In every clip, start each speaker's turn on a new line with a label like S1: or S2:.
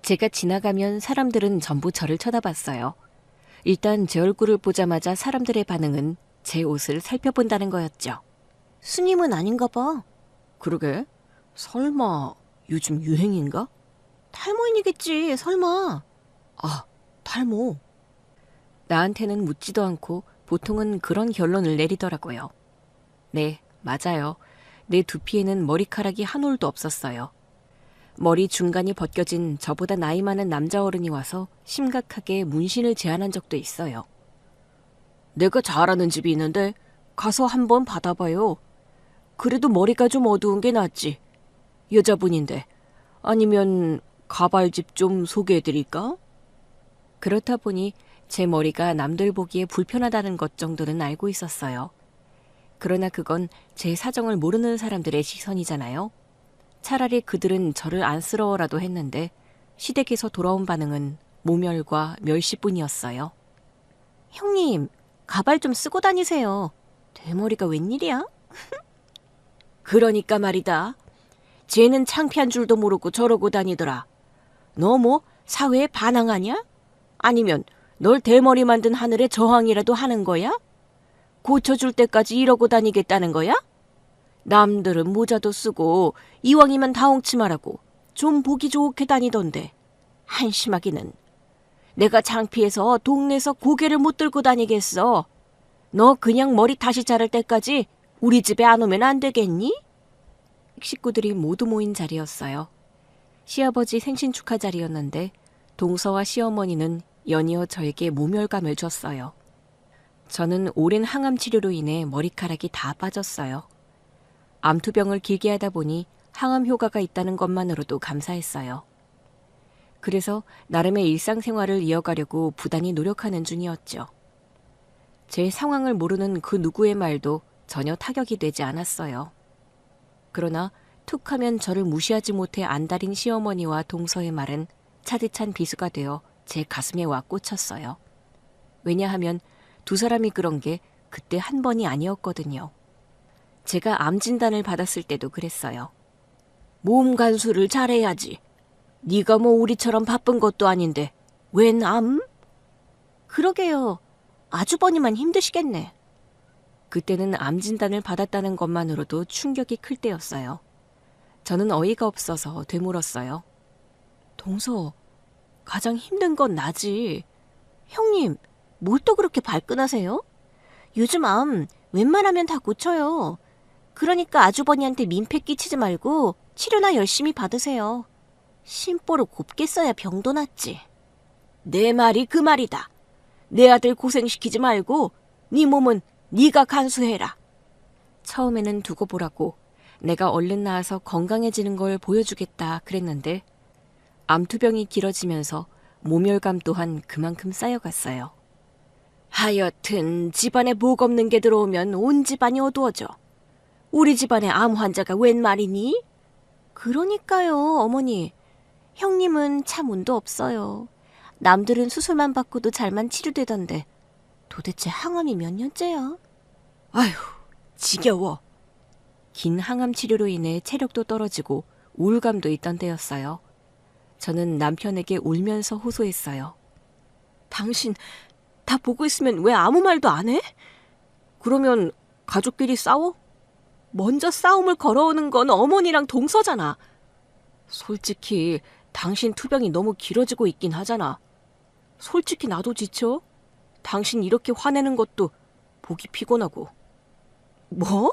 S1: 제가 지나가면 사람들은 전부 저를 쳐다봤어요. 일단 제 얼굴을 보자마자 사람들의 반응은 제 옷을 살펴본다는 거였죠.
S2: 스님은 아닌가 봐.
S1: 그러게? 설마 요즘 유행인가?
S2: 탈모인이겠지, 설마.
S1: 아, 탈모. 나한테는 묻지도 않고 보통은 그런 결론을 내리더라고요. 네, 맞아요. 내 두피에는 머리카락이 한 올도 없었어요. 머리 중간이 벗겨진 저보다 나이 많은 남자 어른이 와서 심각하게 문신을 제안한 적도 있어요. 내가 잘 아는 집이 있는데 가서 한번 받아봐요. 그래도 머리가 좀 어두운 게 낫지. 여자분인데. 아니면 가발집 좀 소개해드릴까? 그렇다 보니 제 머리가 남들 보기에 불편하다는 것 정도는 알고 있었어요. 그러나 그건 제 사정을 모르는 사람들의 시선이잖아요. 차라리 그들은 저를 안쓰러워라도 했는데 시댁에서 돌아온 반응은 모멸과 멸시뿐이었어요.
S2: 형님, 가발 좀 쓰고 다니세요. 대머리가 웬일이야?
S1: 그러니까 말이다. 쟤는 창피한 줄도 모르고 저러고 다니더라. 너 뭐 사회에 반항하냐? 아니면 널 대머리 만든 하늘에 저항이라도 하는 거야? 고쳐줄 때까지 이러고 다니겠다는 거야? 남들은 모자도 쓰고 이왕이면 다홍치마라고 좀 보기 좋게 다니던데 한심하기는. 내가 창피해서 동네에서 고개를 못 들고 다니겠어. 너 그냥 머리 다시 자랄 때까지 우리 집에 안 오면 안 되겠니? 식구들이 모두 모인 자리였어요. 시아버지 생신 축하 자리였는데 동서와 시어머니는 연이어 저에게 모멸감을 줬어요. 저는 오랜 항암 치료로 인해 머리카락이 다 빠졌어요. 암투병을 길게 하다 보니 항암 효과가 있다는 것만으로도 감사했어요. 그래서 나름의 일상생활을 이어가려고 부단히 노력하는 중이었죠. 제 상황을 모르는 그 누구의 말도 전혀 타격이 되지 않았어요. 그러나 툭 하면 저를 무시하지 못해 안달인 시어머니와 동서의 말은 차디찬 비수가 되어 제 가슴에 와 꽂혔어요. 왜냐하면 두 사람이 그런 게 그때 한 번이 아니었거든요. 제가 암 진단을 받았을 때도 그랬어요. 몸 간수를 잘해야지. 네가 뭐 우리처럼 바쁜 것도 아닌데 웬 암?
S2: 그러게요. 아주버님만 힘드시겠네.
S1: 그때는 암 진단을 받았다는 것만으로도 충격이 클 때였어요. 저는 어이가 없어서 되물었어요. 동서, 가장 힘든 건 나지.
S2: 형님, 뭘 또 그렇게 발끈하세요? 요즘 암 웬만하면 다 고쳐요. 그러니까 아주버니한테 민폐 끼치지 말고 치료나 열심히 받으세요. 심보를 곱게 써야 병도 낫지.
S1: 내 말이 그 말이다. 내 아들 고생시키지 말고 네 몸은 네가 간수해라. 처음에는 두고 보라고 내가 얼른 나아서 건강해지는 걸 보여주겠다 그랬는데 암투병이 길어지면서 모멸감 또한 그만큼 쌓여갔어요. 하여튼 집안에 복 없는 게 들어오면 온 집안이 어두워져. 우리 집안에 암 환자가 웬 말이니?
S2: 그러니까요, 어머니. 형님은 참 운도 없어요. 남들은 수술만 받고도 잘만 치료되던데 도대체 항암이 몇 년째야?
S1: 아휴, 지겨워. 긴 항암 치료로 인해 체력도 떨어지고 우울감도 있던 때였어요. 저는 남편에게 울면서 호소했어요. 당신 다 보고 있으면 왜 아무 말도 안 해? 그러면 가족끼리 싸워? 먼저 싸움을 걸어오는 건 어머니랑 동서잖아. 솔직히 당신 투병이 너무 길어지고 있긴 하잖아. 솔직히 나도 지쳐. 당신 이렇게 화내는 것도 보기 피곤하고. 뭐?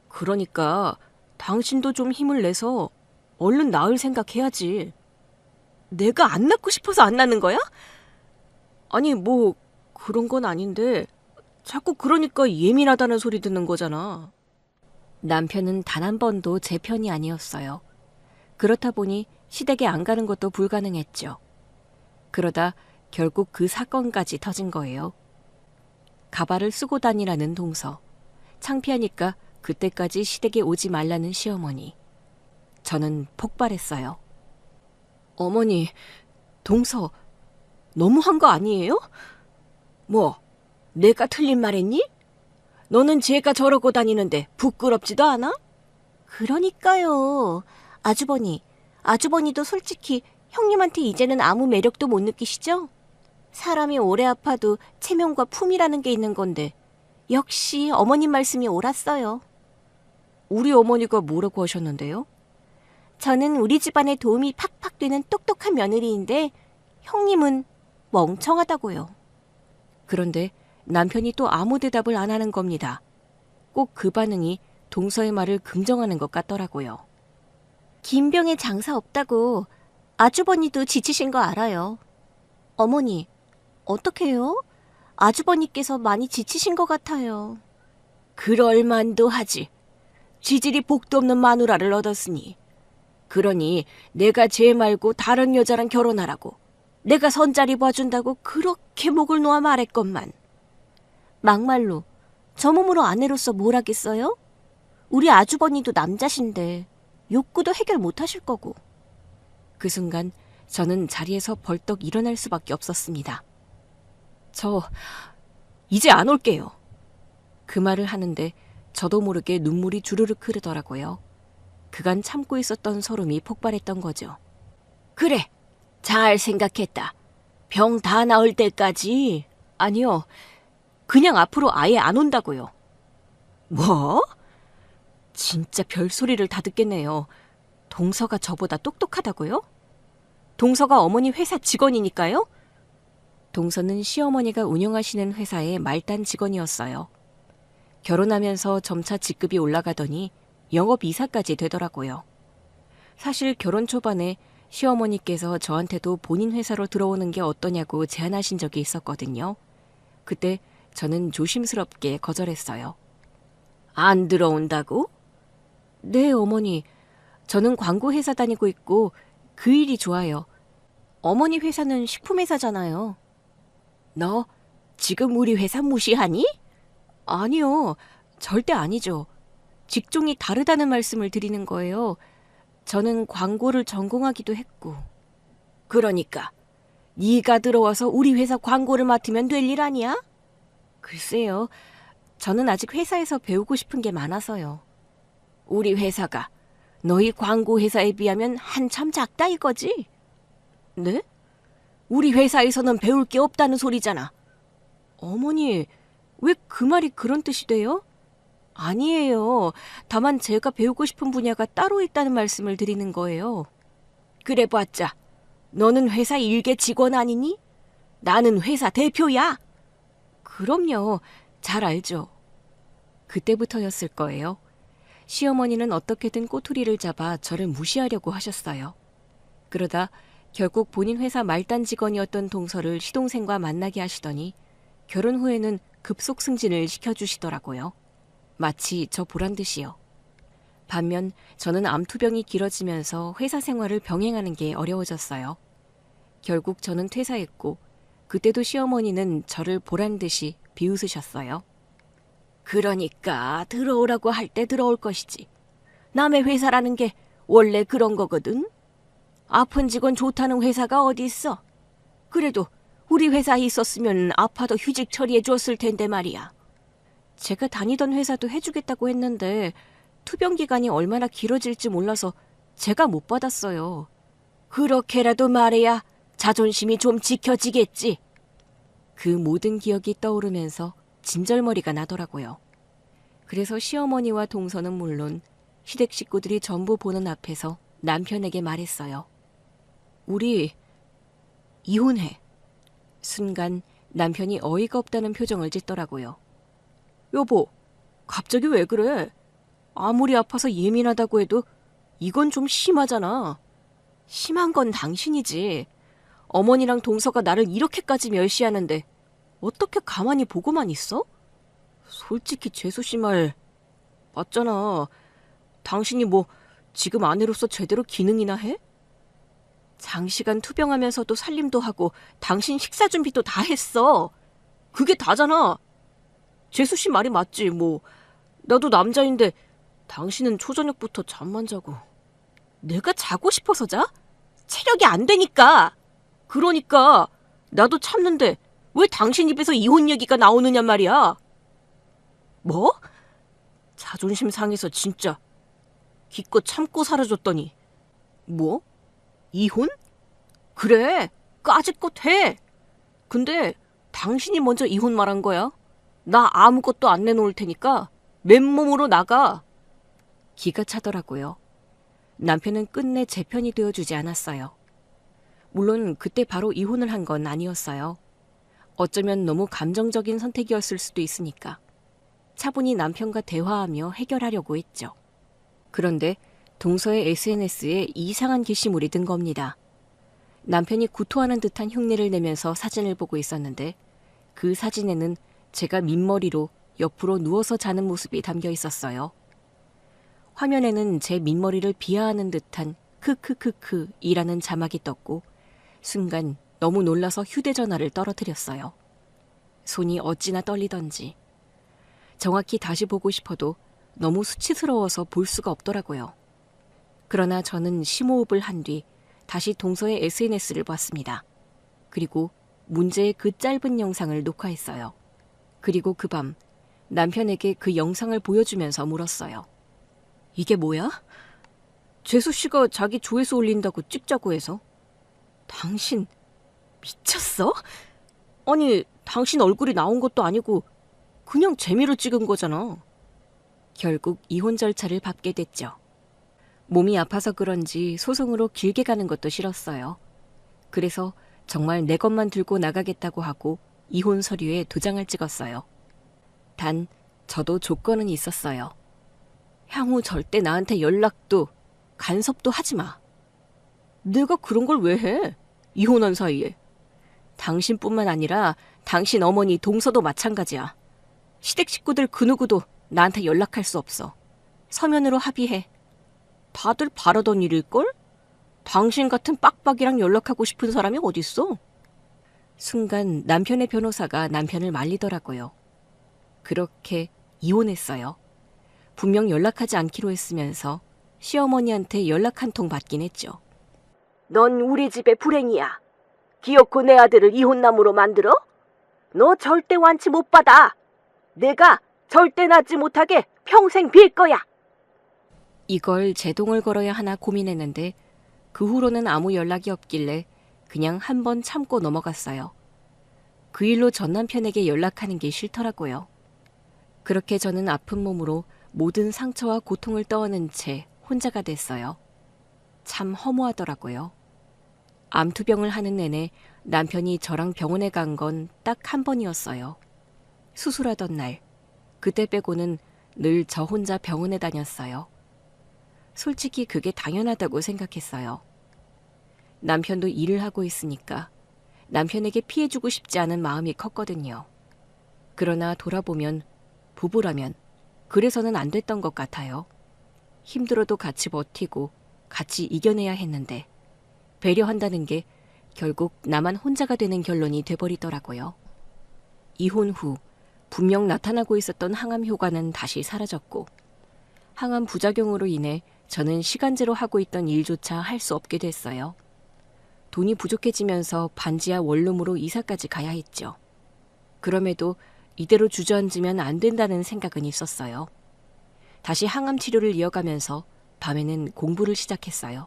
S1: 그러니까 당신도 좀 힘을 내서 얼른 나을 생각해야지. 내가 안 낳고 싶어서 안 낳는 거야? 아니 뭐 그런 건 아닌데 자꾸 그러니까 예민하다는 소리 듣는 거잖아. 남편은 단 한 번도 제 편이 아니었어요. 그렇다 보니 시댁에 안 가는 것도 불가능했죠. 그러다 결국 그 사건까지 터진 거예요. 가발을 쓰고 다니라는 동서. 창피하니까 그때까지 시댁에 오지 말라는 시어머니. 저는 폭발했어요. 어머니, 동서 너무한 거 아니에요? 뭐, 내가 틀린 말했니? 너는 제가 저러고 다니는데 부끄럽지도 않아?
S2: 그러니까요. 아주버니도 솔직히 형님한테 이제는 아무 매력도 못 느끼시죠? 사람이 오래 아파도 체면과 품이라는 게 있는 건데 역시 어머님 말씀이 옳았어요.
S1: 우리 어머니가 뭐라고 하셨는데요?
S2: 저는 우리 집안에 도움이 팍팍 되는 똑똑한 며느리인데 형님은 멍청하다고요.
S1: 그런데 남편이 또 아무 대답을 안 하는 겁니다. 꼭 그 반응이 동서의 말을 긍정하는 것 같더라고요.
S2: 김병에 장사 없다고 아주버니도 지치신 거 알아요. 어머니, 어떡해요? 아주버니께서 많이 지치신 것 같아요.
S1: 그럴 만도 하지. 지질이 복도 없는 마누라를 얻었으니. 그러니 내가 쟤 말고 다른 여자랑 결혼하라고. 내가 선자리 봐준다고 그렇게 목을 놓아 말했건만.
S2: 막말로 저 몸으로 아내로서 뭘 하겠어요? 우리 아주버니도 남자신데 욕구도 해결 못 하실 거고.
S1: 그 순간 저는 자리에서 벌떡 일어날 수밖에 없었습니다. 저 이제 안 올게요. 그 말을 하는데 저도 모르게 눈물이 주르륵 흐르더라고요. 그간 참고 있었던 서름이 폭발했던 거죠. 그래, 잘 생각했다. 병 다 나을 때까지? 아니요, 그냥 앞으로 아예 안 온다고요. 뭐? 진짜 별소리를 다 듣겠네요. 동서가 저보다 똑똑하다고요? 동서가 어머니 회사 직원이니까요? 동서는 시어머니가 운영하시는 회사의 말단 직원이었어요. 결혼하면서 점차 직급이 올라가더니 영업 이사까지 되더라고요. 사실 결혼 초반에 시어머니께서 저한테도 본인 회사로 들어오는 게 어떠냐고 제안하신 적이 있었거든요. 그때 저는 조심스럽게 거절했어요. 안 들어온다고? 네, 어머니. 저는 광고회사 다니고 있고 그 일이 좋아요.
S2: 어머니 회사는 식품회사잖아요.
S1: 너 지금 우리 회사 무시하니? 아니요, 절대 아니죠. 직종이 다르다는 말씀을 드리는 거예요. 저는 광고를 전공하기도 했고. 그러니까 네가 들어와서 우리 회사 광고를 맡으면 될 일 아니야? 글쎄요, 저는 아직 회사에서 배우고 싶은 게 많아서요. 우리 회사가 너희 광고 회사에 비하면 한참 작다 이거지? 네? 우리 회사에서는 배울 게 없다는 소리잖아. 어머니, 왜 그 말이 그런 뜻이 돼요? 아니에요. 다만 제가 배우고 싶은 분야가 따로 있다는 말씀을 드리는 거예요. 그래봤자 너는 회사 일개 직원 아니니? 나는 회사 대표야. 그럼요. 잘 알죠. 그때부터였을 거예요. 시어머니는 어떻게든 꼬투리를 잡아 저를 무시하려고 하셨어요. 그러다 결국 본인 회사 말단 직원이었던 동서를 시동생과 만나게 하시더니 결혼 후에는 급속 승진을 시켜주시더라고요. 마치 저 보란 듯이요. 반면 저는 암투병이 길어지면서 회사 생활을 병행하는 게 어려워졌어요. 결국 저는 퇴사했고 그때도 시어머니는 저를 보란 듯이 비웃으셨어요. 그러니까 들어오라고 할 때 들어올 것이지. 남의 회사라는 게 원래 그런 거거든. 아픈 직원 좋다는 회사가 어디 있어. 그래도 우리 회사에 있었으면 아파도 휴직 처리해 줬을 텐데 말이야. 제가 다니던 회사도 해주겠다고 했는데 투병 기간이 얼마나 길어질지 몰라서 제가 못 받았어요. 그렇게라도 말해야 자존심이 좀 지켜지겠지. 그 모든 기억이 떠오르면서 진절머리가 나더라고요. 그래서 시어머니와 동서는 물론 시댁 식구들이 전부 보는 앞에서 남편에게 말했어요. 우리 이혼해. 순간 남편이 어이가 없다는 표정을 짓더라고요. 여보, 갑자기 왜 그래? 아무리 아파서 예민하다고 해도 이건 좀 심하잖아. 심한 건 당신이지. 어머니랑 동서가 나를 이렇게까지 멸시하는데 어떻게 가만히 보고만 있어? 솔직히 재수 씨 말 맞잖아. 당신이 뭐 지금 아내로서 제대로 기능이나 해? 장시간 투병하면서도 살림도 하고 당신 식사 준비도 다 했어. 그게 다잖아. 재수 씨 말이 맞지 뭐. 나도 남자인데 당신은 초저녁부터 잠만 자고. 내가 자고 싶어서 자? 체력이 안 되니까. 그러니까 나도 참는데 왜 당신 입에서 이혼 얘기가 나오느냐 말이야. 뭐? 자존심 상해서 진짜 기껏 참고 살아줬더니 뭐? 이혼? 그래, 까짓것 해. 근데 당신이 먼저 이혼 말한 거야. 나 아무것도 안 내놓을 테니까 맨몸으로 나가. 기가 차더라고요. 남편은 끝내 제 편이 되어주지 않았어요. 물론 그때 바로 이혼을 한 건 아니었어요. 어쩌면 너무 감정적인 선택이었을 수도 있으니까. 차분히 남편과 대화하며 해결하려고 했죠. 그런데 동서의 SNS에 이상한 게시물이 뜬 겁니다. 남편이 구토하는 듯한 흉내를 내면서 사진을 보고 있었는데 그 사진에는 제가 민머리로 옆으로 누워서 자는 모습이 담겨 있었어요. 화면에는 제 민머리를 비하하는 듯한 크크크크이라는 자막이 떴고 순간 너무 놀라서 휴대전화를 떨어뜨렸어요. 손이 어찌나 떨리던지. 정확히 다시 보고 싶어도 너무 수치스러워서 볼 수가 없더라고요. 그러나 저는 심호흡을 한 뒤 다시 동서의 SNS를 봤습니다. 그리고 문제의 그 짧은 영상을 녹화했어요. 그리고 그 밤 남편에게 그 영상을 보여주면서 물었어요. 이게 뭐야? 재수 씨가 자기 조회수 올린다고 찍자고 해서. 당신 미쳤어? 아니, 당신 얼굴이 나온 것도 아니고 그냥 재미로 찍은 거잖아. 결국 이혼 절차를 밟게 됐죠. 몸이 아파서 그런지 소송으로 길게 가는 것도 싫었어요. 그래서 정말 내 것만 들고 나가겠다고 하고 이혼 서류에 도장을 찍었어요. 단 저도 조건은 있었어요. 향후 절대 나한테 연락도 간섭도 하지 마. 내가 그런 걸 왜 해? 이혼한 사이에. 당신뿐만 아니라 당신 어머니 동서도 마찬가지야. 시댁 식구들 그 누구도 나한테 연락할 수 없어. 서면으로 합의해. 다들 바라던 일일걸? 당신 같은 빡빡이랑 연락하고 싶은 사람이 어딨어? 순간 남편의 변호사가 남편을 말리더라고요. 그렇게 이혼했어요. 분명 연락하지 않기로 했으면서 시어머니한테 연락 한 통 받긴 했죠. 넌 우리 집의 불행이야. 기어코 내 아들을 이혼남으로 만들어? 너 절대 완치 못 받아. 내가 절대 낳지 못하게 평생 빌 거야. 이걸 제동을 걸어야 하나 고민했는데 그 후로는 아무 연락이 없길래 그냥 한 번 참고 넘어갔어요. 그 일로 전 남편에게 연락하는 게 싫더라고요. 그렇게 저는 아픈 몸으로 모든 상처와 고통을 떠안은 채 혼자가 됐어요. 참 허무하더라고요. 암투병을 하는 내내 남편이 저랑 병원에 간 건 딱 한 번이었어요. 수술하던 날, 그때 빼고는 늘 저 혼자 병원에 다녔어요. 솔직히 그게 당연하다고 생각했어요. 남편도 일을 하고 있으니까 남편에게 피해주고 싶지 않은 마음이 컸거든요. 그러나 돌아보면 부부라면 그래서는 안 됐던 것 같아요. 힘들어도 같이 버티고 같이 이겨내야 했는데 배려한다는 게 결국 나만 혼자가 되는 결론이 돼버리더라고요. 이혼 후 분명 나타나고 있었던 항암 효과는 다시 사라졌고 항암 부작용으로 인해 저는 시간제로 하고 있던 일조차 할 수 없게 됐어요. 돈이 부족해지면서 반지하 원룸으로 이사까지 가야 했죠. 그럼에도 이대로 주저앉으면 안 된다는 생각은 있었어요. 다시 항암 치료를 이어가면서 밤에는 공부를 시작했어요.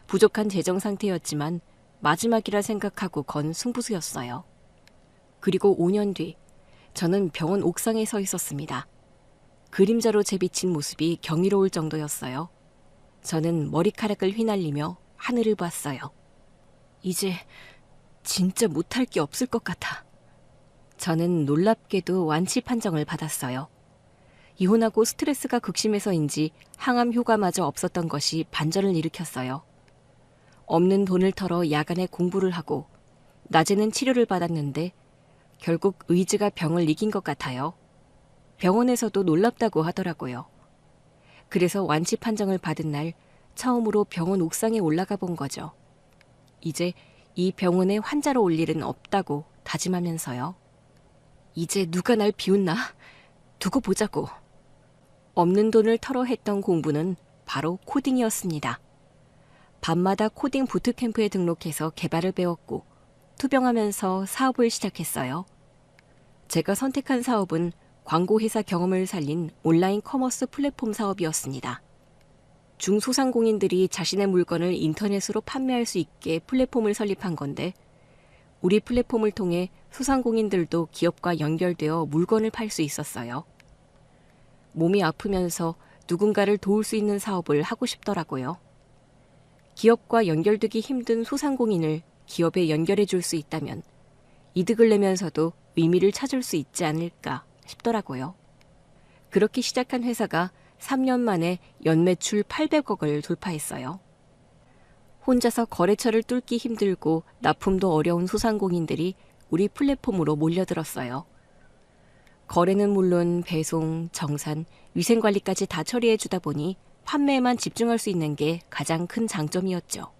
S1: 부족한 재정 상태였지만 마지막이라 생각하고 건 승부수였어요. 그리고 5년 뒤 저는 병원 옥상에 서 있었습니다. 그림자로 재비친 모습이 경이로울 정도였어요. 저는 머리카락을 휘날리며 하늘을 봤어요. 이제 진짜 못할 게 없을 것 같아. 저는 놀랍게도 완치 판정을 받았어요. 이혼하고 스트레스가 극심해서인지 항암 효과마저 없었던 것이 반전을 일으켰어요. 없는 돈을 털어 야간에 공부를 하고 낮에는 치료를 받았는데 결국 의지가 병을 이긴 것 같아요. 병원에서도 놀랍다고 하더라고요. 그래서 완치 판정을 받은 날 처음으로 병원 옥상에 올라가 본 거죠. 이제 이 병원에 환자로 올 일은 없다고 다짐하면서요. 이제 누가 날 비웃나? 두고 보자고. 없는 돈을 털어 했던 공부는 바로 코딩이었습니다. 밤마다 코딩 부트캠프에 등록해서 개발을 배웠고 투병하면서 사업을 시작했어요. 제가 선택한 사업은 광고회사 경험을 살린 온라인 커머스 플랫폼 사업이었습니다. 중소상공인들이 자신의 물건을 인터넷으로 판매할 수 있게 플랫폼을 설립한 건데 우리 플랫폼을 통해 소상공인들도 기업과 연결되어 물건을 팔 수 있었어요. 몸이 아프면서 누군가를 도울 수 있는 사업을 하고 싶더라고요. 기업과 연결되기 힘든 소상공인을 기업에 연결해 줄 수 있다면 이득을 내면서도 의미를 찾을 수 있지 않을까 싶더라고요. 그렇게 시작한 회사가 3년 만에 연매출 800억을 돌파했어요. 혼자서 거래처를 뚫기 힘들고 납품도 어려운 소상공인들이 우리 플랫폼으로 몰려들었어요. 거래는 물론 배송, 정산, 위생관리까지 다 처리해 주다 보니 판매에만 집중할 수 있는 게 가장 큰 장점이었죠.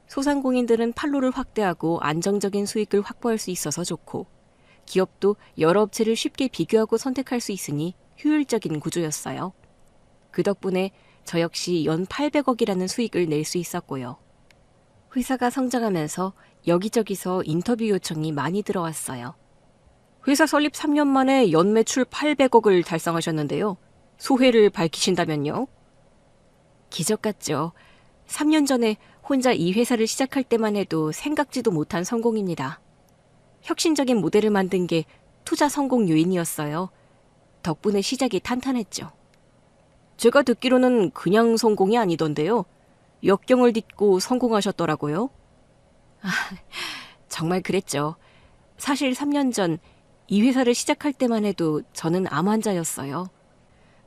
S1: 소상공인들은 판로를 확대하고 안정적인 수익을 확보할 수 있어서 좋고 기업도 여러 업체를 쉽게 비교하고 선택할 수 있으니 효율적인 구조였어요. 그 덕분에 저 역시 연 800억이라는 수익을 낼 수 있었고요. 회사가 성장하면서 여기저기서 인터뷰 요청이 많이 들어왔어요. 회사 설립 3년 만에 연매출 800억을 달성하셨는데요. 소회를 밝히신다면요? 기적 같죠. 3년 전에 혼자 이 회사를 시작할 때만 해도 생각지도 못한 성공입니다. 혁신적인 모델을 만든 게 투자 성공 요인이었어요. 덕분에 시작이 탄탄했죠. 제가 듣기로는 그냥 성공이 아니던데요. 역경을 딛고 성공하셨더라고요. 정말 그랬죠. 사실 3년 전 이 회사를 시작할 때만 해도 저는 암 환자였어요.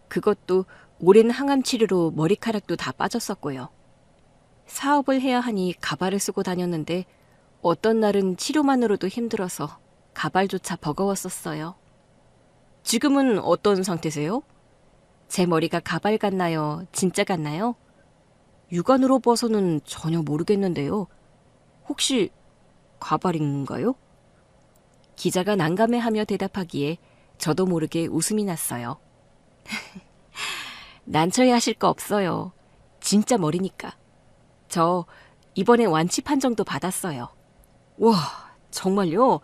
S1: 그것도 오랜 항암 치료로 머리카락도 다 빠졌었고요. 사업을 해야 하니 가발을 쓰고 다녔는데 어떤 날은 치료만으로도 힘들어서 가발조차 버거웠었어요. 지금은 어떤 상태세요? 제 머리가 가발 같나요? 진짜 같나요? 육안으로 봐서는 전혀 모르겠는데요. 혹시 가발인가요? 기자가 난감해하며 대답하기에 저도 모르게 웃음이 났어요. 난처해하실 거 없어요. 진짜 머리니까. 저 이번에 완치 판정도 받았어요. 와, 정말요?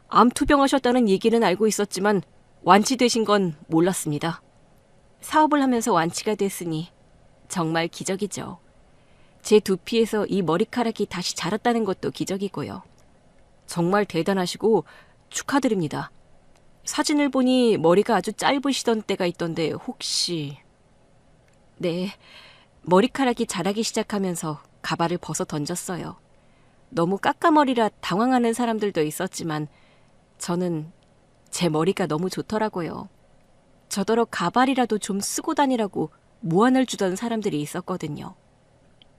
S1: 암 투병하셨다는 얘기는 알고 있었지만 완치되신 건 몰랐습니다. 사업을 하면서 완치가 됐으니 정말 기적이죠. 제 두피에서 이 머리카락이 다시 자랐다는 것도 기적이고요. 정말 대단하시고 축하드립니다. 사진을 보니 머리가 아주 짧으시던 때가 있던데 혹시... 네, 머리카락이 자라기 시작하면서 가발을 벗어 던졌어요. 너무 까까머리라 당황하는 사람들도 있었지만 저는 제 머리가 너무 좋더라고요. 저더러 가발이라도 좀 쓰고 다니라고 무안을 주던 사람들이 있었거든요.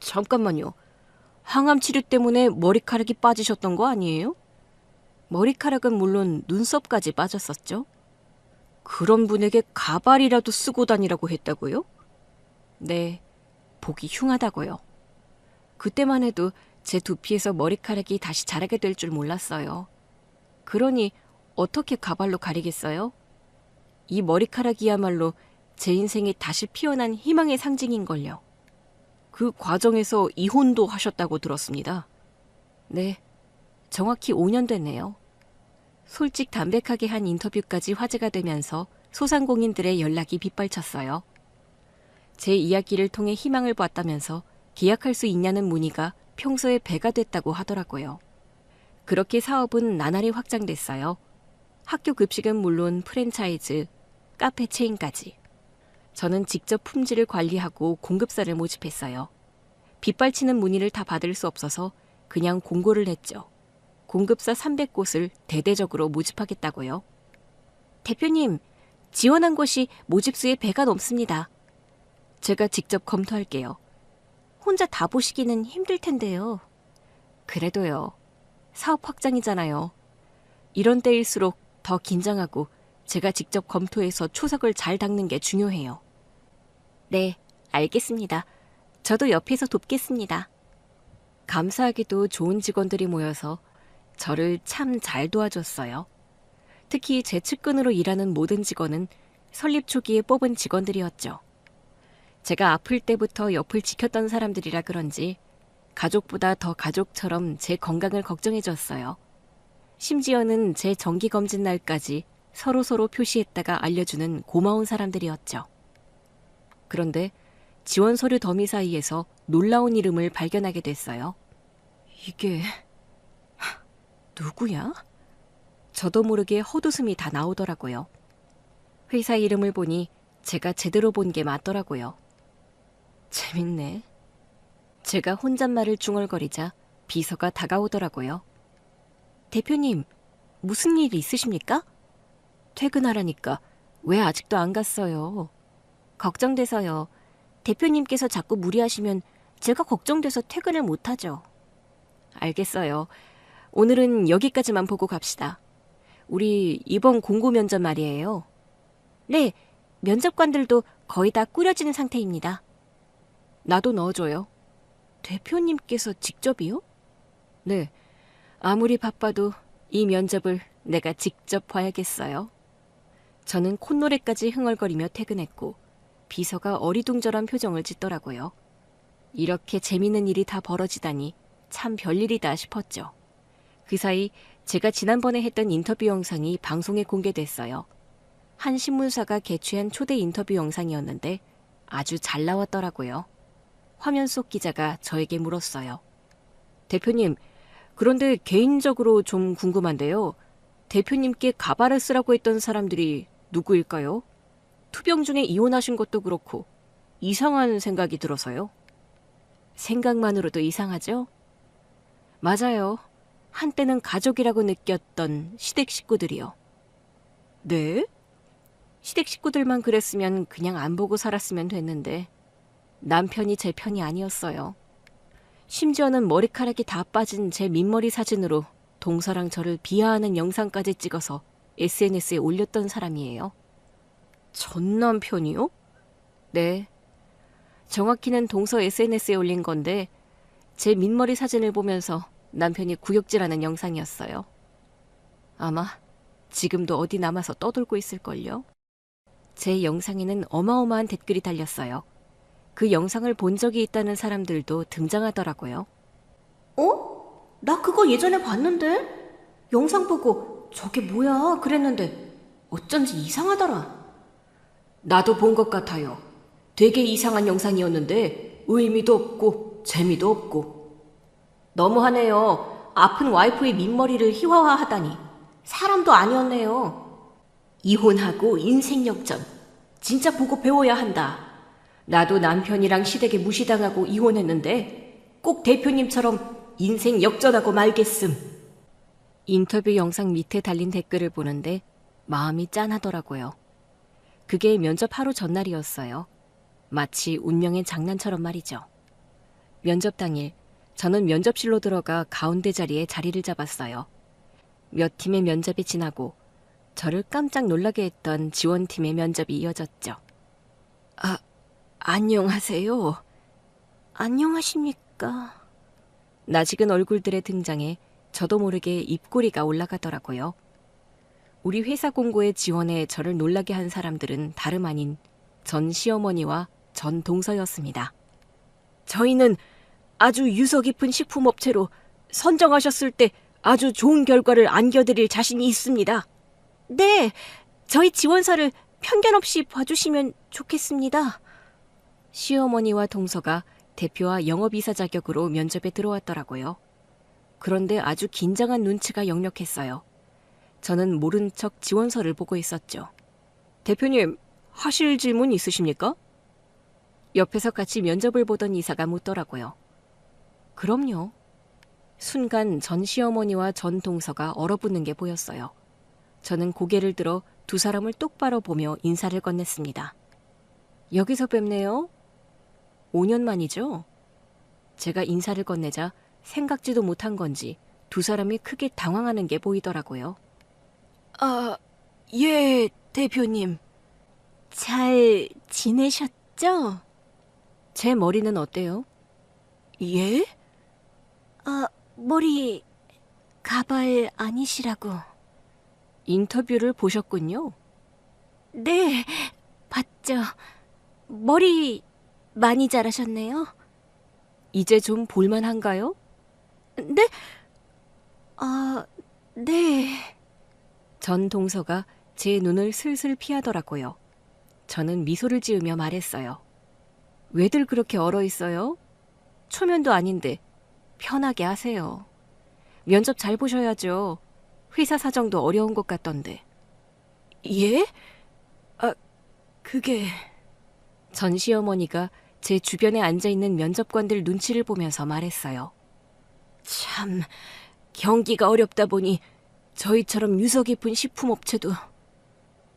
S1: 잠깐만요. 항암 치료 때문에 머리카락이 빠지셨던 거 아니에요? 머리카락은 물론 눈썹까지 빠졌었죠. 그런 분에게 가발이라도 쓰고 다니라고 했다고요? 네, 보기 흉하다고요. 그때만 해도 제 두피에서 머리카락이 다시 자라게 될 줄 몰랐어요. 그러니 어떻게 가발로 가리겠어요? 이 머리카락이야말로 제 인생에 다시 피어난 희망의 상징인걸요. 그 과정에서 이혼도 하셨다고 들었습니다. 네, 정확히 5년 됐네요. 솔직 담백하게 한 인터뷰까지 화제가 되면서 소상공인들의 연락이 빗발쳤어요. 제 이야기를 통해 희망을 봤다면서 계약할 수 있냐는 문의가 평소에 배가 됐다고 하더라고요. 그렇게 사업은 나날이 확장됐어요. 학교 급식은 물론 프랜차이즈, 카페 체인까지. 저는 직접 품질을 관리하고 공급사를 모집했어요. 빗발치는 문의를 다 받을 수 없어서 그냥 공고를 냈죠. 공급사 300곳을 대대적으로 모집하겠다고요. 대표님, 지원한 곳이 모집수의 배가 넘습니다. 제가 직접 검토할게요. 혼자 다 보시기는 힘들 텐데요. 그래도요. 사업 확장이잖아요. 이런 때일수록 더 긴장하고 제가 직접 검토해서 초석을 잘 닦는 게 중요해요. 네, 알겠습니다. 저도 옆에서 돕겠습니다. 감사하게도 좋은 직원들이 모여서 저를 참 잘 도와줬어요. 특히 제 측근으로 일하는 모든 직원은 설립 초기에 뽑은 직원들이었죠. 제가 아플 때부터 옆을 지켰던 사람들이라 그런지 가족보다 더 가족처럼 제 건강을 걱정해줬어요. 심지어는 제 정기검진 날까지 서로서로 표시했다가 알려주는 고마운 사람들이었죠. 그런데 지원 서류 더미 사이에서 놀라운 이름을 발견하게 됐어요. 이게 누구야? 저도 모르게 헛웃음이 다 나오더라고요. 회사 이름을 보니 제가 제대로 본 게 맞더라고요. 재밌네. 제가 혼잣말을 중얼거리자 비서가 다가오더라고요. 대표님, 무슨 일 있으십니까? 퇴근하라니까 왜 아직도 안 갔어요? 걱정돼서요. 대표님께서 자꾸 무리하시면 제가 걱정돼서 퇴근을 못하죠. 알겠어요. 오늘은 여기까지만 보고 갑시다. 우리 이번 공고 면접 말이에요. 네, 면접관들도 거의 다 꾸려진 상태입니다. 나도 넣어줘요. 대표님께서 직접이요? 네, 아무리 바빠도 이 면접을 내가 직접 봐야겠어요. 저는 콧노래까지 흥얼거리며 퇴근했고 비서가 어리둥절한 표정을 짓더라고요. 이렇게 재밌는 일이 다 벌어지다니 참 별일이다 싶었죠. 그 사이 제가 지난번에 했던 인터뷰 영상이 방송에 공개됐어요. 한 신문사가 개최한 초대 인터뷰 영상이었는데 아주 잘 나왔더라고요. 화면 속 기자가 저에게 물었어요. 대표님, 그런데 개인적으로 좀 궁금한데요. 대표님께 가발을 쓰라고 했던 사람들이 누구일까요? 투병 중에 이혼하신 것도 그렇고 이상한 생각이 들어서요. 생각만으로도 이상하죠? 맞아요. 한때는 가족이라고 느꼈던 시댁 식구들이요. 네? 시댁 식구들만 그랬으면 그냥 안 보고 살았으면 됐는데 남편이 제 편이 아니었어요. 심지어는 머리카락이 다 빠진 제 민머리 사진으로 동서랑 저를 비하하는 영상까지 찍어서 SNS에 올렸던 사람이에요. 전 남편이요? 네. 정확히는 동서 SNS에 올린 건데 제 민머리 사진을 보면서 남편이 구역질하는 영상이었어요. 아마 지금도 어디 남아서 떠돌고 있을걸요. 제 영상에는 어마어마한 댓글이 달렸어요. 그 영상을 본 적이 있다는 사람들도 등장하더라고요.
S2: 어? 나 그거 예전에 봤는데? 영상 보고 저게 뭐야 그랬는데 어쩐지 이상하더라.
S1: 나도 본 것 같아요. 되게 이상한 영상이었는데 의미도 없고 재미도 없고. 너무하네요. 아픈 와이프의 민머리를 희화화하다니. 사람도 아니었네요. 이혼하고 인생 역전. 진짜 보고 배워야 한다. 나도 남편이랑 시댁에 무시당하고 이혼했는데 꼭 대표님처럼 인생 역전하고 말겠음. 인터뷰 영상 밑에 달린 댓글을 보는데 마음이 짠하더라고요. 그게 면접 하루 전날이었어요. 마치 운명의 장난처럼 말이죠. 면접 당일 저는 면접실로 들어가 가운데 자리에 자리를 잡았어요. 몇 팀의 면접이 지나고 저를 깜짝 놀라게 했던 지원팀의 면접이 이어졌죠. 안녕하세요.
S2: 안녕하십니까.
S1: 낯익은 얼굴들의 등장에 저도 모르게 입꼬리가 올라가더라고요. 우리 회사 공고에 지원해 저를 놀라게 한 사람들은 다름 아닌 전 시어머니와 전 동서였습니다. 저희는 아주 유서 깊은 식품업체로 선정하셨을 때 아주 좋은 결과를 안겨드릴 자신이 있습니다.
S2: 네, 저희 지원서를 편견 없이 봐주시면 좋겠습니다.
S1: 시어머니와 동서가 대표와 영업이사 자격으로 면접에 들어왔더라고요. 그런데 아주 긴장한 눈치가 역력했어요. 저는 모른 척 지원서를 보고 있었죠. 대표님, 하실 질문 있으십니까? 옆에서 같이 면접을 보던 이사가 묻더라고요. 그럼요. 순간 전 시어머니와 전 동서가 얼어붙는 게 보였어요. 저는 고개를 들어 두 사람을 똑바로 보며 인사를 건넸습니다. 여기서 뵙네요. 5년 만이죠? 제가 인사를 건네자 생각지도 못한 건지 두 사람이 크게 당황하는 게 보이더라고요. 예, 대표님.
S2: 잘 지내셨죠?
S1: 제 머리는 어때요? 예?
S2: 머리 가발 아니시라고.
S1: 인터뷰를 보셨군요.
S2: 네, 봤죠. 머리 많이 자라셨네요.
S1: 이제 좀 볼만한가요?
S2: 네? 네.
S1: 전 동서가 제 눈을 슬슬 피하더라고요. 저는 미소를 지으며 말했어요. 왜들 그렇게 얼어 있어요? 초면도 아닌데 편하게 하세요. 면접 잘 보셔야죠. 회사 사정도 어려운 것 같던데. 예? 아, 그게... 전 시어머니가 제 주변에 앉아있는 면접관들 눈치를 보면서 말했어요. 참, 경기가 어렵다 보니 저희처럼 유서 깊은 식품업체도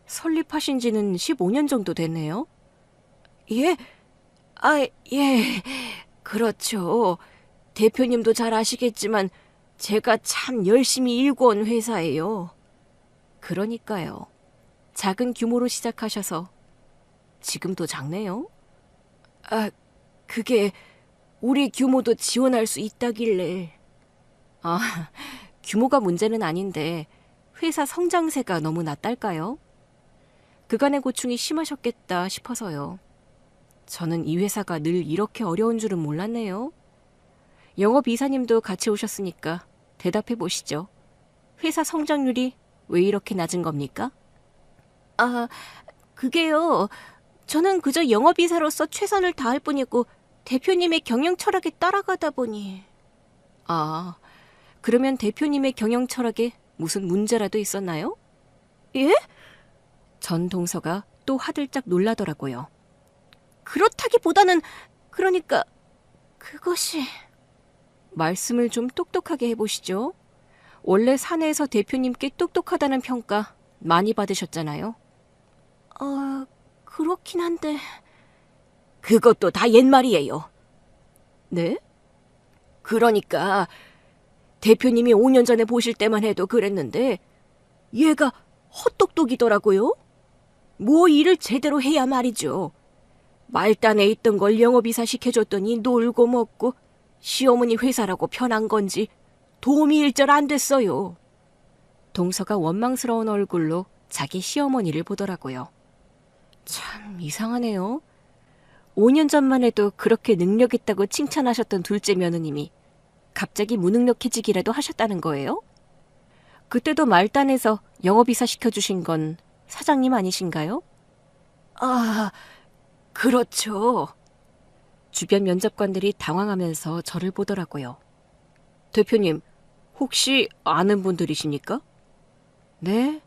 S1: 설립하신 지는 15년 정도 됐네요. 예? 예. 그렇죠. 대표님도 잘 아시겠지만 제가 참 열심히 일궈 온 회사예요. 그러니까요. 작은 규모로 시작하셔서 지금도 작네요. 그게 우리 규모도 지원할 수 있다길래. 규모가 문제는 아닌데 회사 성장세가 너무 낮달까요? 그간의 고충이 심하셨겠다 싶어서요. 저는 이 회사가 늘 이렇게 어려운 줄은 몰랐네요. 영업 이사님도 같이 오셨으니까 대답해 보시죠. 회사 성장률이 왜 이렇게 낮은 겁니까? 그게요. 저는 그저 영업이사로서 최선을 다할 뿐이고 대표님의 경영 철학에 따라가다 보니. 그러면 대표님의 경영 철학에 무슨 문제라도 있었나요? 예? 전 동서가 또 화들짝 놀라더라고요. 그렇다기보다는 그러니까 그것이... 말씀을 좀 똑똑하게 해보시죠. 원래 사내에서 대표님께 똑똑하다는 평가 많이 받으셨잖아요. 그렇긴 한데... 그것도 다 옛말이에요. 네? 그러니까 대표님이 5년 전에 보실 때만 해도 그랬는데 얘가 헛똑똑이더라고요. 뭐 일을 제대로 해야 말이죠. 말단에 있던 걸 영업이사 시켜줬더니 놀고 먹고 시어머니 회사라고 편한 건지 도움이 일절 안 됐어요. 동서가 원망스러운 얼굴로 자기 시어머니를 보더라고요. 참 이상하네요. 5년 전만 해도 그렇게 능력 있다고 칭찬하셨던 둘째 며느님이 갑자기 무능력해지기라도 하셨다는 거예요? 그때도 말단에서 영업이사 시켜주신 건 사장님 아니신가요? 그렇죠. 주변 면접관들이 당황하면서 저를 보더라고요. 대표님, 혹시 아는 분들이십니까? 네,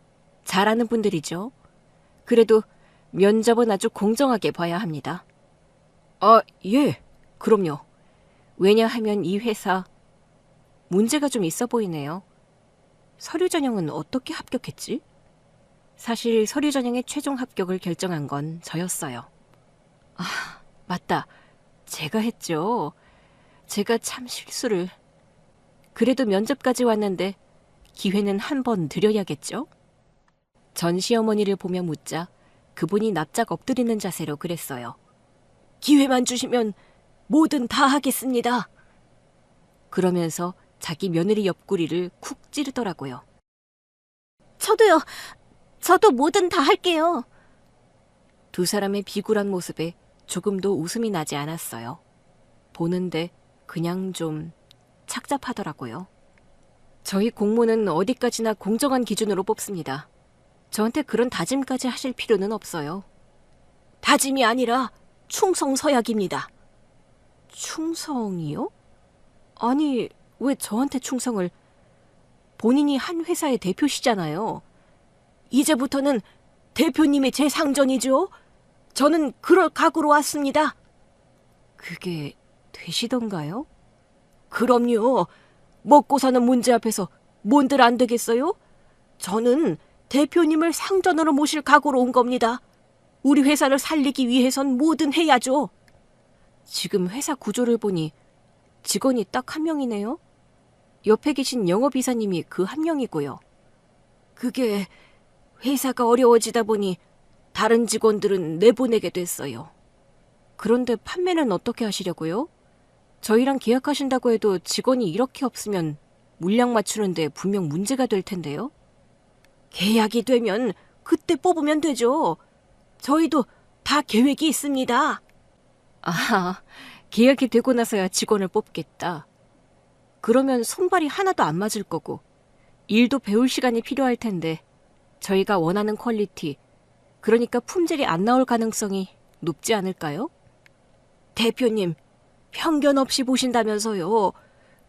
S1: 잘 아는 분들이죠. 그래도 면접은 아주 공정하게 봐야 합니다. 예, 그럼요. 왜냐하면 이 회사 문제가 좀 있어 보이네요. 서류 전형은 어떻게 합격했지? 사실 서류 전형의 최종 합격을 결정한 건 저였어요. 맞다. 제가 했죠. 제가 참 실수를. 그래도 면접까지 왔는데 기회는 한 번 드려야겠죠? 전 시어머니를 보며 묻자 그분이 납작 엎드리는 자세로 그랬어요. 기회만 주시면 뭐든 다 하겠습니다. 그러면서 자기 며느리 옆구리를 쿡 찌르더라고요.
S2: 저도요. 저도 뭐든 다 할게요.
S1: 두 사람의 비굴한 모습에 조금도 웃음이 나지 않았어요. 보는데 그냥 좀 착잡하더라고요. 저희 공무는 어디까지나 공정한 기준으로 뽑습니다. 저한테 그런 다짐까지 하실 필요는 없어요. 다짐이 아니라 충성서약입니다. 충성이요? 아니, 왜 저한테 충성을... 본인이 한 회사의 대표시잖아요. 이제부터는 대표님이 제 상전이죠. 저는 그럴 각오로 왔습니다. 그게 되시던가요? 그럼요. 먹고 사는 문제 앞에서 뭔들 안 되겠어요? 저는 대표님을 상전으로 모실 각오로 온 겁니다. 우리 회사를 살리기 위해선 뭐든 해야죠. 지금 회사 구조를 보니 직원이 딱 한 명이네요. 옆에 계신 영업이사님이 그 한 명이고요. 그게 회사가 어려워지다 보니 다른 직원들은 내보내게 됐어요. 그런데 판매는 어떻게 하시려고요? 저희랑 계약하신다고 해도 직원이 이렇게 없으면 물량 맞추는데 분명 문제가 될 텐데요. 계약이 되면 그때 뽑으면 되죠. 저희도 다 계획이 있습니다. 계약이 되고 나서야 직원을 뽑겠다. 그러면 손발이 하나도 안 맞을 거고 일도 배울 시간이 필요할 텐데 저희가 원하는 퀄리티, 그러니까 품질이 안 나올 가능성이 높지 않을까요? 대표님, 편견 없이 보신다면서요.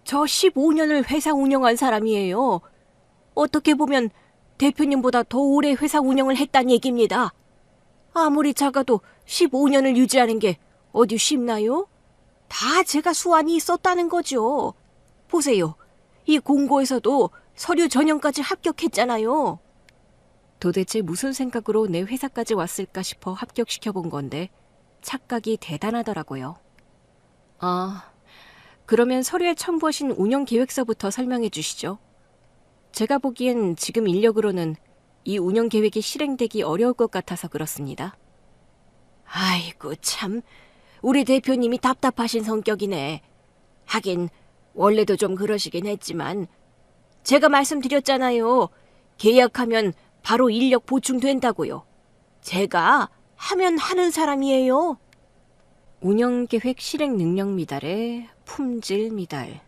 S1: 저 15년을 회사 운영한 사람이에요. 어떻게 보면 대표님보다 더 오래 회사 운영을 했단 얘기입니다. 아무리 작아도 15년을 유지하는 게 어디 쉽나요? 다 제가 수완이 있었다는 거죠. 보세요. 이 공고에서도 서류 전형까지 합격했잖아요. 도대체 무슨 생각으로 내 회사까지 왔을까 싶어 합격시켜 본 건데 착각이 대단하더라고요. 아, 그러면 서류에 첨부하신 운영 계획서부터 설명해 주시죠. 제가 보기엔 지금 인력으로는 이 운영 계획이 실행되기 어려울 것 같아서 그렇습니다. 아이고 참, 우리 대표님이 답답하신 성격이네. 하긴 원래도 좀 그러시긴 했지만 제가 말씀드렸잖아요. 계약하면 바로 인력 보충된다고요. 제가 하면 하는 사람이에요. 운영계획 실행 능력 미달에 품질 미달.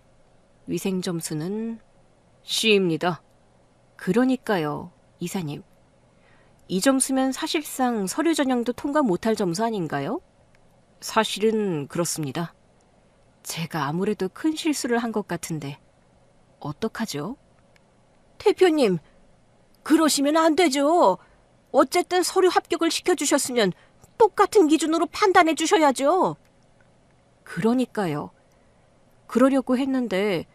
S1: 위생 점수는 C입니다. 그러니까요, 이사님. 이 점수면 사실상 서류 전형도 통과 못할 점수 아닌가요? 사실은 그렇습니다. 제가 아무래도 큰 실수를 한 것 같은데 어떡하죠? 대표님, 그러시면 안 되죠. 어쨌든 서류 합격을 시켜주셨으면 똑같은 기준으로 판단해 주셔야죠. 그러니까요. 그러려고 했는데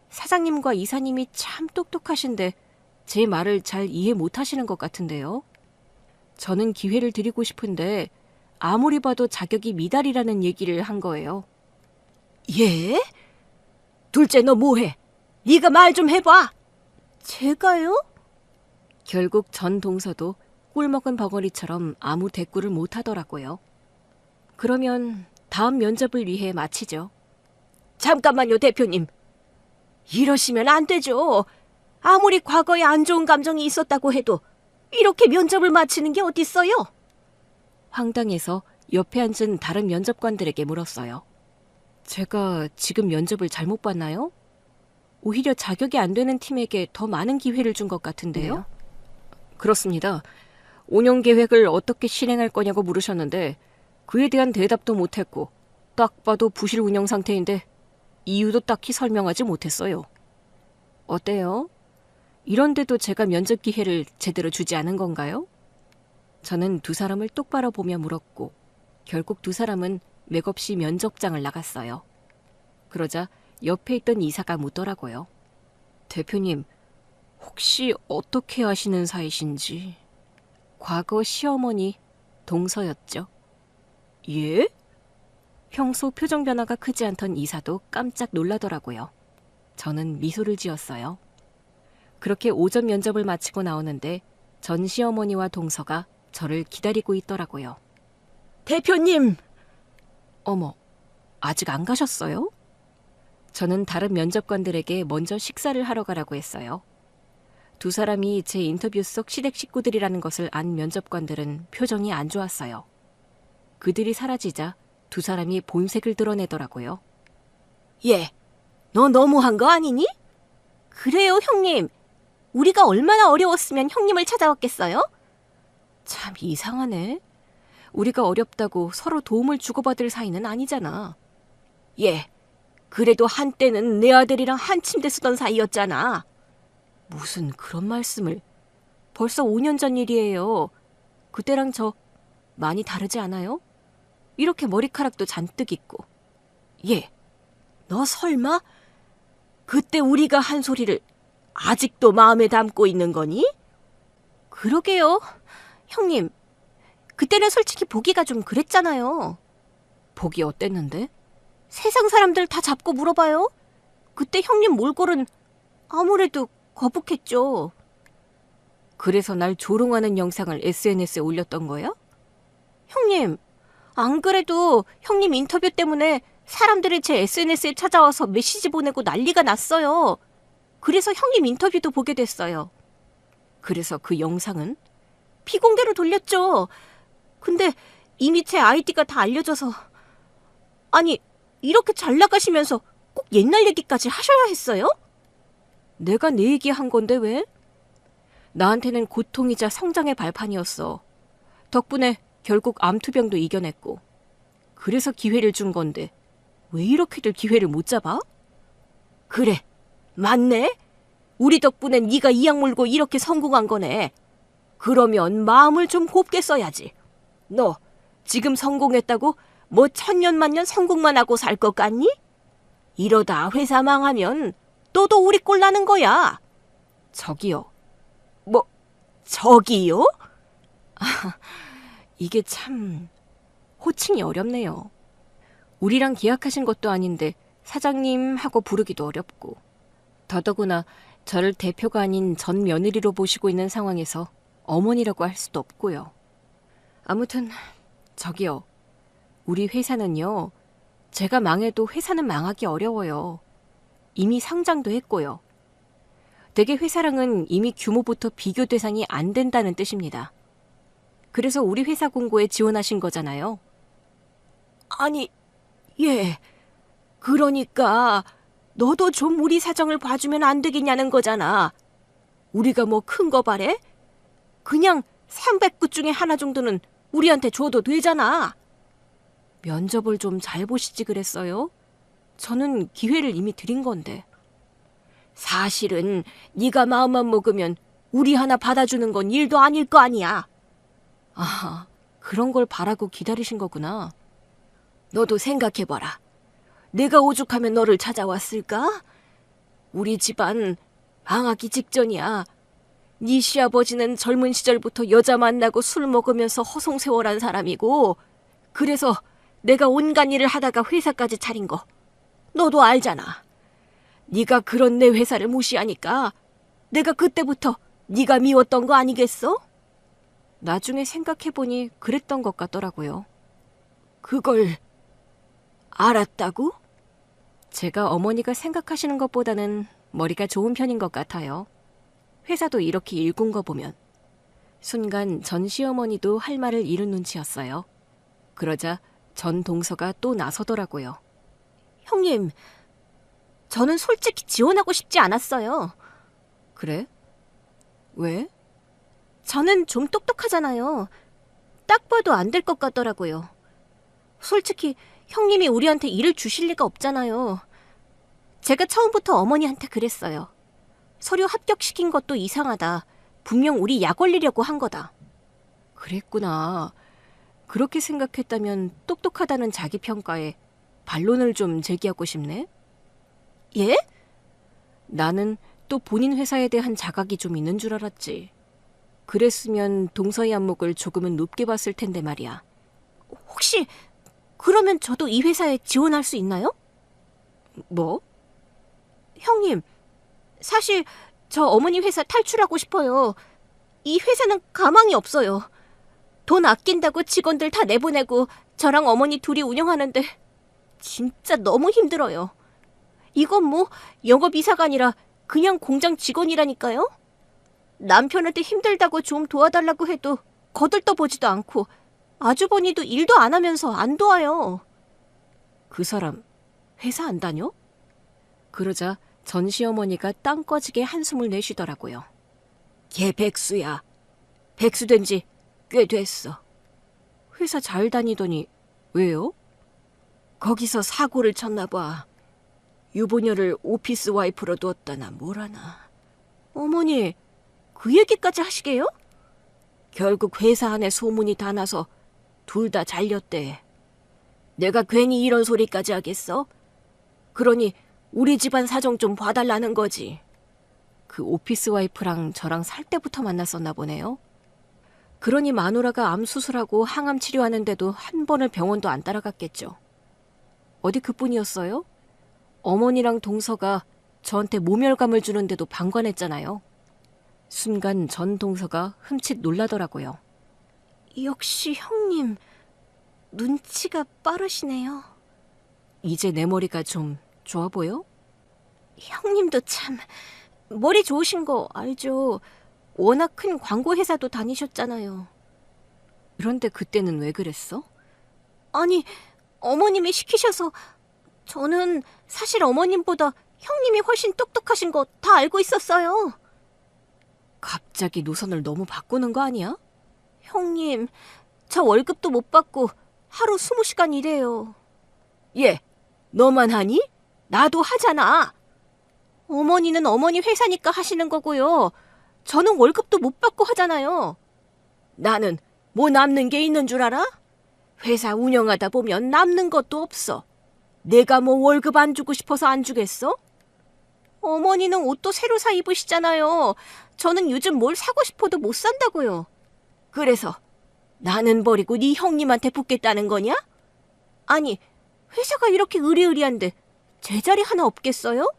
S1: 사장님과 이사님이 참 똑똑하신데 제 말을 잘 이해 못하시는 것 같은데요. 저는 기회를 드리고 싶은데 아무리 봐도 자격이 미달이라는 얘기를 한 거예요. 예? 둘째 너 뭐해? 네가 말 좀 해봐. 제가요? 결국 전 동서도 꿀먹은 벙어리처럼 아무 대꾸를 못하더라고요. 그러면 다음 면접을 위해 마치죠. 잠깐만요, 대표님. 이러시면 안 되죠. 아무리 과거에 안 좋은 감정이 있었다고 해도 이렇게 면접을 마치는 게 어딨어요? 황당해서 옆에 앉은 다른 면접관들에게 물었어요. 제가 지금 면접을 잘못 봤나요? 오히려 자격이 안 되는 팀에게 더 많은 기회를 준 것 같은데요? 그렇습니다. 운영 계획을 어떻게 실행할 거냐고 물으셨는데 그에 대한 대답도 못했고 딱 봐도 부실 운영 상태인데 이유도 딱히 설명하지 못했어요. 어때요? 이런데도 제가 면접 기회를 제대로 주지 않은 건가요? 저는 두 사람을 똑바로 보며 물었고 결국 두 사람은 맥없이 면접장을 나갔어요. 그러자 옆에 있던 이사가 묻더라고요. 대표님, 혹시 어떻게 아시는 사이신지? 과거 시어머니 동서였죠. 예? 평소 표정 변화가 크지 않던 이사도 깜짝 놀라더라고요. 저는 미소를 지었어요. 그렇게 오전 면접을 마치고 나오는데 전 시어머니와 동서가 저를 기다리고 있더라고요. 대표님! 어머, 아직 안 가셨어요? 저는 다른 면접관들에게 먼저 식사를 하러 가라고 했어요. 두 사람이 제 인터뷰 속 시댁 식구들이라는 것을 안 면접관들은 표정이 안 좋았어요. 그들이 사라지자 두 사람이 본색을 드러내더라고요. 예, 너 너무한 거 아니니? 그래요, 형님. 우리가 얼마나 어려웠으면 형님을 찾아왔겠어요? 참 이상하네. 우리가 어렵다고 서로 도움을 주고받을 사이는 아니잖아. 예, 그래도 한때는 내 아들이랑 한 침대 쓰던 사이였잖아. 무슨 그런 말씀을. 벌써 5년 전 일이에요. 그때랑 저 많이 다르지 않아요? 이렇게 머리카락도 잔뜩 있고. 예, 너 설마 그때 우리가 한 소리를 아직도 마음에 담고 있는 거니? 그러게요. 형님, 그때는 솔직히 보기가 좀 그랬잖아요. 보기 어땠는데? 세상 사람들 다 잡고 물어봐요. 그때 형님 몰골은 아무래도 거북했죠. 그래서 날 조롱하는 영상을 SNS에 올렸던 거야? 형님, 안 그래도 형님 인터뷰 때문에 사람들이 제 SNS에 찾아와서 메시지 보내고 난리가 났어요. 그래서 형님 인터뷰도 보게 됐어요. 그래서 그 영상은? 비공개로 돌렸죠. 근데 이미 제 아이디가 다 알려져서. 아니, 이렇게 잘 나가시면서 꼭 옛날 얘기까지 하셔야 했어요? 내가 내 얘기 한 건데 왜? 나한테는 고통이자 성장의 발판이었어. 덕분에 결국 암투병도 이겨냈고. 그래서 기회를 준 건데 왜 이렇게들 기회를 못 잡아? 그래, 맞네. 우리 덕분에 네가 이 약 물고 이렇게 성공한 거네. 그러면 마음을 좀 곱게 써야지. 너 지금 성공했다고 뭐 천년만년 성공만 하고 살 것 같니? 이러다 회사 망하면 너도 우리 꼴 나는 거야. 저기요. 뭐, 저기요? 이게 참 호칭이 어렵네요. 우리랑 계약하신 것도 아닌데 사장님 하고 부르기도 어렵고, 더더구나 저를 대표가 아닌 전 며느리로 보시고 있는 상황에서 어머니라고 할 수도 없고요. 아무튼 저기요. 우리 회사는요. 제가 망해도 회사는 망하기 어려워요. 이미 상장도 했고요. 대개 회사랑은 이미 규모부터 비교 대상이 안 된다는 뜻입니다. 그래서 우리 회사 공고에 지원하신 거잖아요. 아니, 예. 그러니까 너도 좀 우리 사정을 봐주면 안 되겠냐는 거잖아. 우리가 뭐 큰 거 바래? 그냥 300구 중에 하나 정도는 우리한테 줘도 되잖아. 면접을 좀 잘 보시지 그랬어요? 저는 기회를 이미 드린 건데. 사실은 네가 마음만 먹으면 우리 하나 받아주는 건 일도 아닐 거 아니야. 아, 그런 걸 바라고 기다리신 거구나. 너도 생각해봐라. 내가 오죽하면 너를 찾아왔을까? 우리 집안 망하기 직전이야. 네 시아버지는 젊은 시절부터 여자 만나고 술 먹으면서 허송세월한 사람이고, 그래서 내가 온갖 일을 하다가 회사까지 차린 거 너도 알잖아. 네가 그런 내 회사를 무시하니까 내가 그때부터 네가 미웠던 거 아니겠어? 나중에 생각해보니 그랬던 것 같더라고요. 그걸 알았다고? 제가 어머니가 생각하시는 것보다는 머리가 좋은 편인 것 같아요. 회사도 이렇게 일군 거 보면. 순간 전 시어머니도 할 말을 잃은 눈치였어요. 그러자 전 동서가 또 나서더라고요. 형님, 저는 솔직히 지원하고 싶지 않았어요. 그래? 왜? 저는 좀 똑똑하잖아요. 딱 봐도 안 될 것 같더라고요. 솔직히 형님이 우리한테 일을 주실 리가 없잖아요. 제가 처음부터 어머니한테 그랬어요. 서류 합격시킨 것도 이상하다. 분명 우리 약 올리려고 한 거다. 그랬구나. 그렇게 생각했다면 똑똑하다는 자기 평가에 반론을 좀 제기하고 싶네. 예? 나는 또 본인 회사에 대한 자각이 좀 있는 줄 알았지. 그랬으면 동서의 안목을 조금은 높게 봤을 텐데 말이야. 혹시 그러면 저도 이 회사에 지원할 수 있나요? 뭐? 형님, 사실 저 어머니 회사 탈출하고 싶어요. 이 회사는 가망이 없어요. 돈 아낀다고 직원들 다 내보내고 저랑 어머니 둘이 운영하는데 진짜 너무 힘들어요. 이건 뭐 영업이사가 아니라 그냥 공장 직원이라니까요. 남편한테 힘들다고 좀 도와달라고 해도 거들떠보지도 않고 아주버니도 일도 안 하면서 안 도와요. 그 사람 회사 안 다녀? 그러자 전 시어머니가 땅 꺼지게 한숨을 내쉬더라고요. 걔 백수야. 백수된 지 꽤 됐어. 회사 잘 다니더니 왜요? 거기서 사고를 쳤나 봐. 유부녀를 오피스 와이프로 뒀다나 뭐라나. 어머니, 그 얘기까지 하시게요? 결국 회사 안에 소문이 다 나서 둘 다 잘렸대. 내가 괜히 이런 소리까지 하겠어? 그러니 우리 집안 사정 좀 봐달라는 거지. 그 오피스 와이프랑 저랑 살 때부터 만났었나 보네요. 그러니 마누라가 암 수술하고 항암 치료하는데도 한 번을 병원도 안 따라갔겠죠. 어디 그뿐이었어요? 어머니랑 동서가 저한테 모멸감을 주는데도 방관했잖아요. 순간 전 동서가 흠칫 놀라더라고요. 역시 형님, 눈치가 빠르시네요. 이제 내 머리가 좀 좋아 보여? 형님도 참 머리 좋으신 거 알죠? 워낙 큰 광고 회사도 다니셨잖아요. 그런데 그때는 왜 그랬어? 아니, 어머님이 시키셔서. 저는 사실 어머님보다 형님이 훨씬 똑똑하신 거 다 알고 있었어요. 갑자기 노선을 너무 바꾸는 거 아니야? 형님, 저 월급도 못 받고
S2: 하루 20시간 일해요.
S1: 얘, 너만 하니? 나도 하잖아.
S2: 어머니는 어머니 회사니까 하시는 거고요. 저는 월급도 못 받고 하잖아요.
S1: 나는 뭐 남는 게 있는 줄 알아? 회사 운영하다 보면 남는 것도 없어. 내가 뭐 월급 안 주고 싶어서 안 주겠어?
S2: 어머니는 옷도 새로 사 입으시잖아요. 저는 요즘 뭘 사고 싶어도 못 산다고요.
S1: 그래서 나는 버리고 네 형님한테 붙겠다는 거냐?
S2: 아니, 회사가 이렇게 으리으리한데 제자리 하나 없겠어요?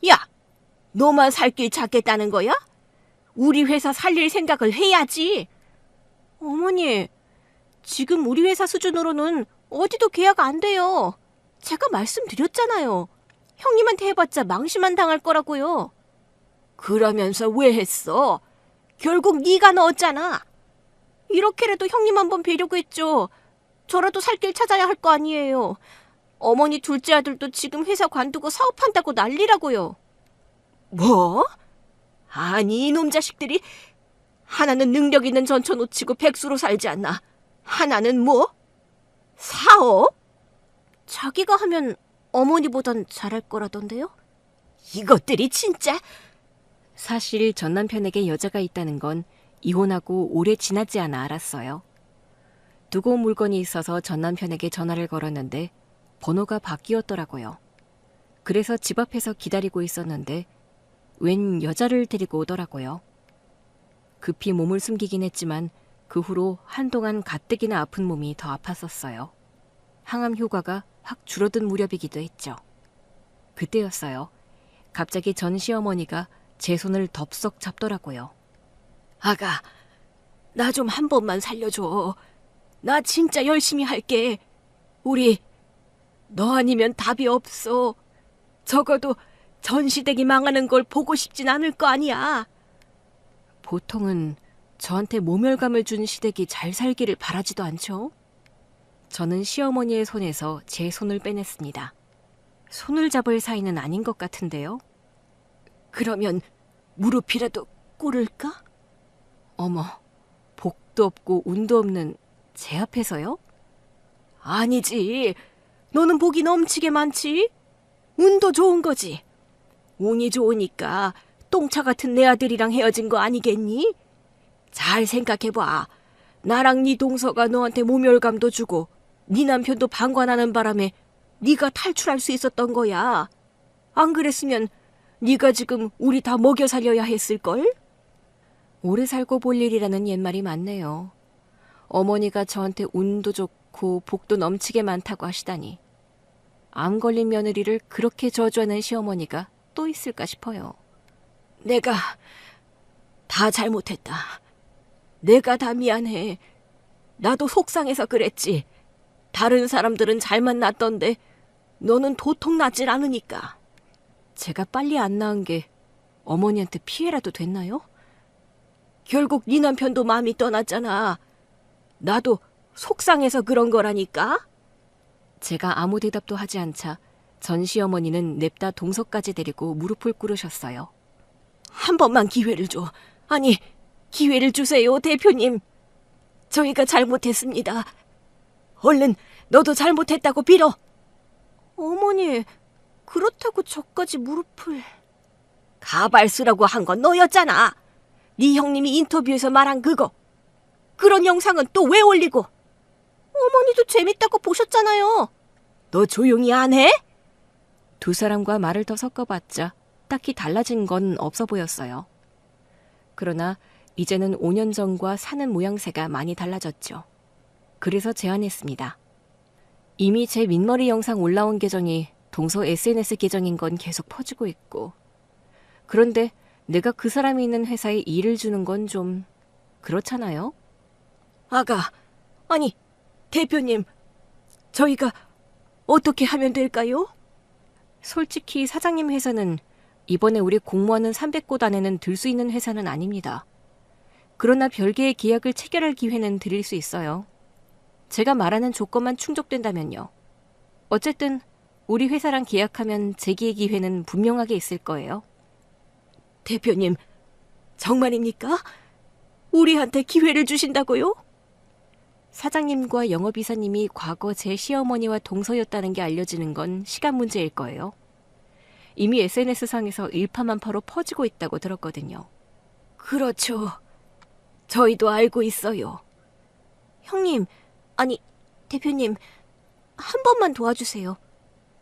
S1: 야, 너만 살 길 찾겠다는 거야? 우리 회사 살릴 생각을 해야지.
S2: 어머니, 지금 우리 회사 수준으로는 어디도 계약 안 돼요. 제가 말씀드렸잖아요. 형님한테 해봤자 망신만 당할 거라고요.
S1: 그러면서 왜 했어? 결국 네가 넣었잖아.
S2: 이렇게라도 형님 한번 뵈려고 했죠. 저라도 살 길 찾아야 할 거 아니에요. 어머니 둘째 아들도 지금 회사 관두고 사업한다고 난리라고요.
S1: 뭐? 아니, 이놈 자식들이 하나는 능력 있는 전처 놓치고 백수로 살지 않나? 하나는 뭐? 사업?
S2: 자기가 하면 어머니보단 잘할 거라던데요?
S1: 이것들이 진짜.
S3: 사실 전 남편에게 여자가 있다는 건 이혼하고 오래 지나지 않아 알았어요. 두고 온 물건이 있어서 전 남편에게 전화를 걸었는데 번호가 바뀌었더라고요. 그래서 집 앞에서 기다리고 있었는데 웬 여자를 데리고 오더라고요. 급히 몸을 숨기긴 했지만 그 후로 한동안 가뜩이나 아픈 몸이 더 아팠었어요. 항암 효과가 확 줄어든 무렵이기도 했죠. 그때였어요. 갑자기 전 시어머니가 제 손을 덥석 잡더라고요.
S1: 아가, 나 좀 한 번만 살려줘. 나 진짜 열심히 할게. 우리 너 아니면 답이 없어. 적어도 전 시댁이 망하는 걸 보고 싶진 않을 거 아니야.
S3: 보통은 저한테 모멸감을 준 시댁이 잘 살기를 바라지도 않죠. 저는 시어머니의 손에서 제 손을 빼냈습니다. 손을 잡을 사이는 아닌 것 같은데요.
S1: 그러면 무릎이라도 꿇을까?
S3: 어머, 복도 없고 운도 없는 제 앞에서요?
S1: 아니지. 너는 복이 넘치게 많지. 운도 좋은 거지. 운이 좋으니까 똥차 같은 내 아들이랑 헤어진 거 아니겠니? 잘 생각해봐. 나랑 네 동서가 너한테 모멸감도 주고 네 남편도 방관하는 바람에 네가 탈출할 수 있었던 거야. 안 그랬으면 네가 지금 우리 다 먹여 살려야 했을걸?
S3: 오래 살고 볼 일이라는 옛말이 맞네요. 어머니가 저한테 운도 좋고 복도 넘치게 많다고 하시다니. 암 걸린 며느리를 그렇게 저주하는 시어머니가 또 있을까 싶어요.
S1: 내가 다 잘못했다. 내가 다 미안해. 나도 속상해서 그랬지. 다른 사람들은 잘 만났던데 너는 도통 낫질 않으니까.
S3: 제가 빨리 안 낳은 게 어머니한테 피해라도 됐나요?
S1: 결국 네 남편도 마음이 떠났잖아. 나도 속상해서 그런 거라니까.
S3: 제가 아무 대답도 하지 않자 전 시어머니는 냅다 동서까지 데리고 무릎을 꿇으셨어요.
S1: 한 번만 기회를 줘. 아니, 기회를 주세요, 대표님. 저희가 잘못했습니다. 얼른 너도 잘못했다고 빌어.
S2: 어머니, 그렇다고 저까지 무릎을...
S1: 가발 쓰라고 한 건 너였잖아. 네 형님이 인터뷰에서 말한 그거. 그런 영상은 또 왜 올리고?
S2: 어머니도 재밌다고 보셨잖아요.
S1: 너 조용히 안 해?
S3: 두 사람과 말을 더 섞어봤자 딱히 달라진 건 없어 보였어요. 그러나 이제는 5년 전과 사는 모양새가 많이 달라졌죠. 그래서 제안했습니다. 이미 제 민머리 영상 올라온 계정이 동서 SNS 계정인 건 계속 퍼지고 있고, 그런데 내가 그 사람이 있는 회사에 일을 주는 건 좀 그렇잖아요?
S1: 아가, 아니, 대표님, 저희가 어떻게 하면 될까요?
S3: 솔직히 사장님 회사는 이번에 우리 공모하는 300곳 안에는 들 수 있는 회사는 아닙니다. 그러나 별개의 계약을 체결할 기회는 드릴 수 있어요. 제가 말하는 조건만 충족된다면요. 어쨌든 우리 회사랑 계약하면 재기의 기회는 분명하게 있을 거예요.
S1: 대표님, 정말입니까? 우리한테 기회를 주신다고요?
S3: 사장님과 영업이사님이 과거 제 시어머니와 동서였다는 게 알려지는 건 시간 문제일 거예요. 이미 SNS상에서 일파만파로 퍼지고 있다고 들었거든요.
S1: 그렇죠. 저희도 알고 있어요.
S2: 형님, 아니, 대표님, 한 번만 도와주세요.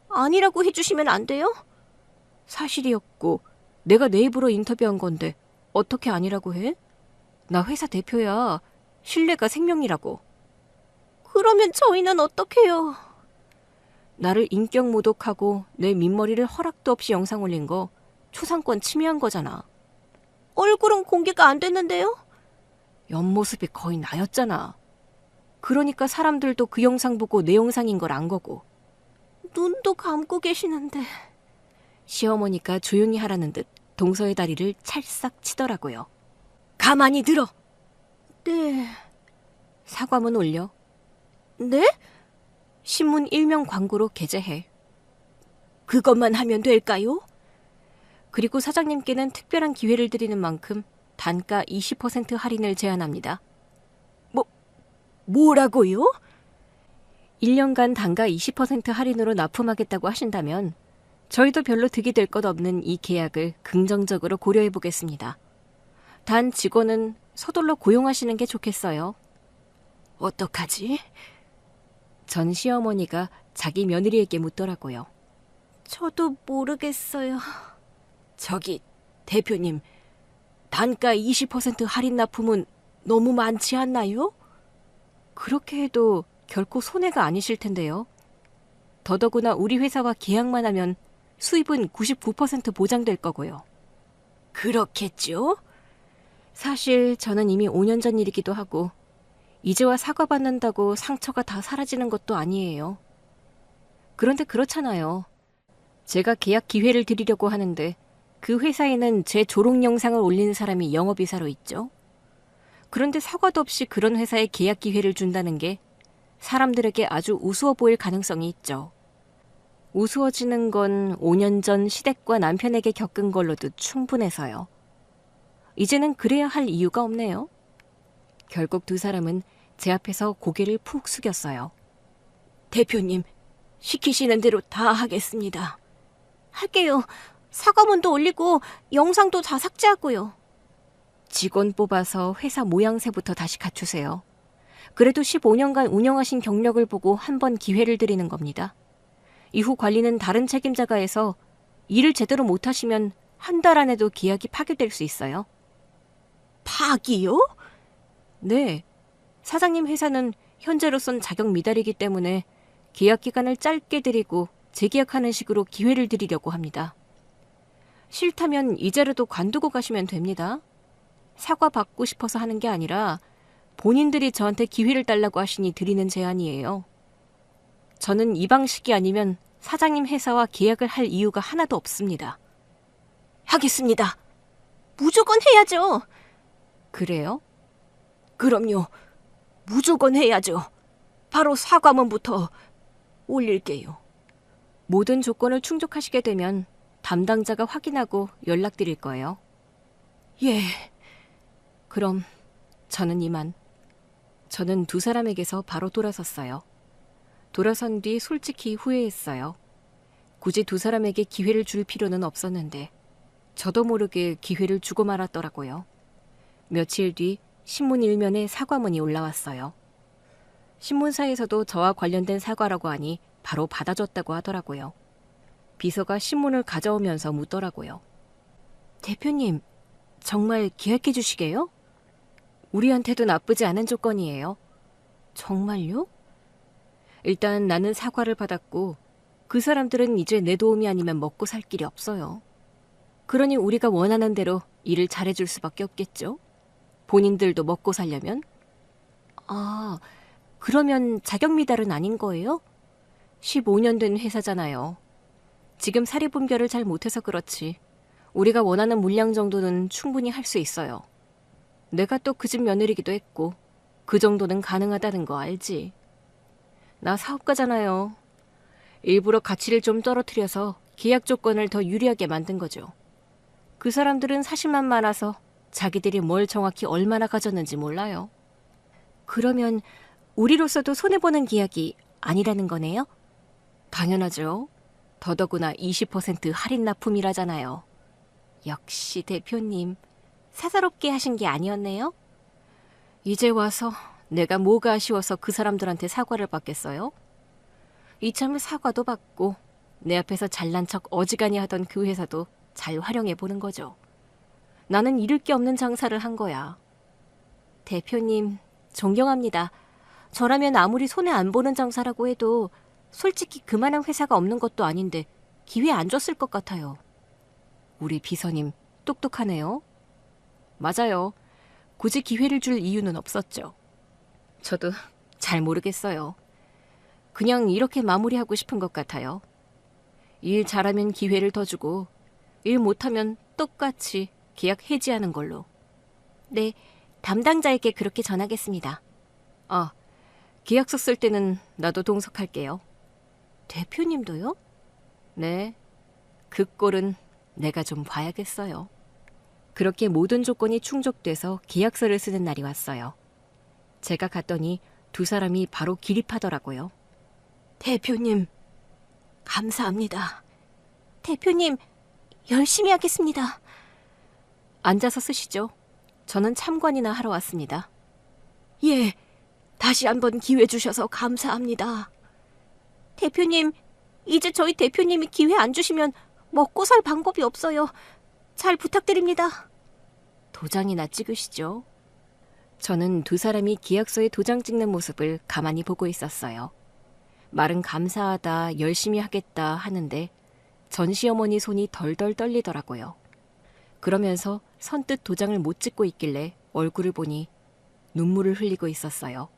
S2: 아니라고 해주시면 안 돼요?
S3: 사실이었고 내가 내 입으로 인터뷰한 건데 어떻게 아니라고 해? 나 회사 대표야. 신뢰가 생명이라고.
S2: 그러면 저희는 어떡해요?
S3: 나를 인격 모독하고 내 민머리를 허락도 없이 영상 올린 거 초상권 침해한 거잖아.
S2: 얼굴은 공개가 안 됐는데요?
S3: 옆모습이 거의 나였잖아. 그러니까 사람들도 그 영상 보고 내 영상인 걸 안 거고.
S2: 눈도 감고 계시는데.
S3: 시어머니가 조용히 하라는 듯 동서의 다리를 찰싹 치더라고요.
S1: 가만히 들어.
S2: 네.
S3: 사과문 올려.
S2: 네?
S3: 신문 일면 광고로 게재해.
S1: 그것만 하면 될까요?
S3: 그리고 사장님께는 특별한 기회를 드리는 만큼 단가 20% 할인을 제안합니다.
S1: 뭐라고요?
S3: 1년간 단가 20% 할인으로 납품하겠다고 하신다면 저희도 별로 득이 될 것 없는 이 계약을 긍정적으로 고려해 보겠습니다. 단 직원은 서둘러 고용하시는 게 좋겠어요.
S1: 어떡하지?
S3: 전 시어머니가 자기 며느리에게 묻더라고요.
S2: 저도 모르겠어요.
S1: 저기, 대표님, 단가 20% 할인 납품은 너무 많지 않나요?
S3: 그렇게 해도 결코 손해가 아니실 텐데요. 더더구나 우리 회사와 계약만 하면 수입은 99% 보장될 거고요.
S1: 그렇겠죠?
S3: 사실 저는 이미 5년 전 일이기도 하고 이제와 사과받는다고 상처가 다 사라지는 것도 아니에요. 그런데 그렇잖아요. 제가 계약 기회를 드리려고 하는데 그 회사에는 제 조롱 영상을 올리는 사람이 영업이사로 있죠. 그런데 사과도 없이 그런 회사에 계약 기회를 준다는 게 사람들에게 아주 우스워 보일 가능성이 있죠. 우스워지는 건 5년 전 시댁과 남편에게 겪은 걸로도 충분해서요. 이제는 그래야 할 이유가 없네요. 결국 두 사람은 제 앞에서 고개를 푹 숙였어요.
S1: 대표님, 시키시는 대로 다 하겠습니다.
S2: 할게요. 사과문도 올리고 영상도 다 삭제하고요.
S3: 직원 뽑아서 회사 모양새부터 다시 갖추세요. 그래도 15년간 운영하신 경력을 보고 한 번 기회를 드리는 겁니다. 이후 관리는 다른 책임자가 해서 일을 제대로 못하시면 한 달 안에도 계약이 파기될 수 있어요.
S1: 파기요?
S3: 네. 사장님 회사는 현재로선 자격 미달이기 때문에 계약 기간을 짧게 드리고 재계약하는 식으로 기회를 드리려고 합니다. 싫다면 이자라도 관두고 가시면 됩니다. 사과 받고 싶어서 하는 게 아니라 본인들이 저한테 기회를 달라고 하시니 드리는 제안이에요. 저는 이 방식이 아니면 사장님 회사와 계약을 할 이유가 하나도 없습니다.
S1: 하겠습니다.
S2: 무조건 해야죠.
S3: 그래요?
S1: 그럼요. 무조건 해야죠. 바로 사과문부터 올릴게요.
S3: 모든 조건을 충족하시게 되면 담당자가 확인하고 연락드릴 거예요.
S1: 예.
S3: 그럼 저는 이만. 저는 두 사람에게서 바로 돌아섰어요. 돌아선 뒤 솔직히 후회했어요. 굳이 두 사람에게 기회를 줄 필요는 없었는데 저도 모르게 기회를 주고 말았더라고요. 며칠 뒤 신문 일면에 사과문이 올라왔어요. 신문사에서도 저와 관련된 사과라고 하니 바로 받아줬다고 하더라고요. 비서가 신문을 가져오면서 묻더라고요. 대표님, 정말 계약해 주시게요? 우리한테도 나쁘지 않은 조건이에요. 정말요? 일단 나는 사과를 받았고 그 사람들은 이제 내 도움이 아니면 먹고 살 길이 없어요. 그러니 우리가 원하는 대로 일을 잘해줄 수밖에 없겠죠? 본인들도 먹고 살려면? 아, 그러면 자격 미달은 아닌 거예요? 15년 된 회사잖아요. 지금 사리 분별을 잘 못해서 그렇지 우리가 원하는 물량 정도는 충분히 할 수 있어요. 내가 또 그 집 며느리기도 했고 그 정도는 가능하다는 거 알지? 나 사업가잖아요. 일부러 가치를 좀 떨어뜨려서 계약 조건을 더 유리하게 만든 거죠. 그 사람들은 사실만 많아서 자기들이 뭘 정확히 얼마나 가졌는지 몰라요. 그러면 우리로서도 손해보는 계약이 아니라는 거네요? 당연하죠. 더더구나 20% 할인 납품이라잖아요. 역시 대표님, 사사롭게 하신 게 아니었네요? 이제 와서 내가 뭐가 아쉬워서 그 사람들한테 사과를 받겠어요? 이참에 사과도 받고 내 앞에서 잘난 척 어지간히 하던 그 회사도 잘 활용해 보는 거죠. 나는 잃을 게 없는 장사를 한 거야. 대표님, 존경합니다. 저라면 아무리 손해 안 보는 장사라고 해도 솔직히 그만한 회사가 없는 것도 아닌데 기회 안 줬을 것 같아요. 우리 비서님 똑똑하네요. 맞아요. 굳이 기회를 줄 이유는 없었죠. 저도 잘 모르겠어요. 그냥 이렇게 마무리하고 싶은 것 같아요. 일 잘하면 기회를 더 주고 일 못하면 똑같이 계약 해지하는 걸로.
S2: 네, 담당자에게 그렇게 전하겠습니다.
S3: 아, 계약서 쓸 때는 나도 동석할게요.
S2: 대표님도요?
S3: 네, 그 꼴은 내가 좀 봐야겠어요. 그렇게 모든 조건이 충족돼서 계약서를 쓰는 날이 왔어요. 제가 갔더니 두 사람이 바로 기립하더라고요.
S2: 대표님, 감사합니다. 대표님, 열심히 하겠습니다.
S3: 앉아서 쓰시죠. 저는 참관이나 하러 왔습니다.
S2: 예, 다시 한번 기회 주셔서 감사합니다. 대표님, 이제 저희 대표님이 기회 안 주시면 먹고 살 방법이 없어요. 잘 부탁드립니다.
S3: 도장이나 찍으시죠. 저는 두 사람이 계약서에 도장 찍는 모습을 가만히 보고 있었어요. 말은 감사하다, 열심히 하겠다 하는데 전 시어머니 손이 덜덜 떨리더라고요. 그러면서 선뜻 도장을 못 찍고 있길래 얼굴을 보니 눈물을 흘리고 있었어요.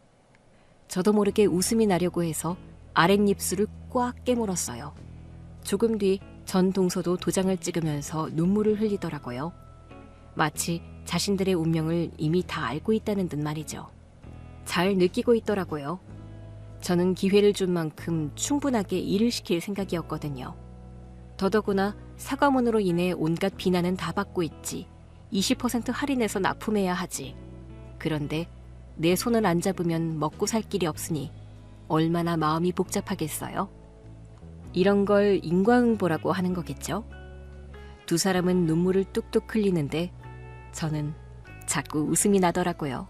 S3: 저도 모르게 웃음이 나려고 해서 아랫입술을 꽉 깨물었어요. 조금 뒤 전 동서도 도장을 찍으면서 눈물을 흘리더라고요. 마치 자신들의 운명을 이미 다 알고 있다는 듯 말이죠. 잘 느끼고 있더라고요. 저는 기회를 준 만큼 충분하게 일을 시킬 생각이었거든요. 더더구나 사과문으로 인해 온갖 비난은 다 받고 있지. 20% 할인해서 납품해야 하지. 그런데 내 손을 안 잡으면 먹고 살 길이 없으니 얼마나 마음이 복잡하겠어요? 이런 걸 인과응보라고 하는 거겠죠? 두 사람은 눈물을 뚝뚝 흘리는데 저는 자꾸 웃음이 나더라고요.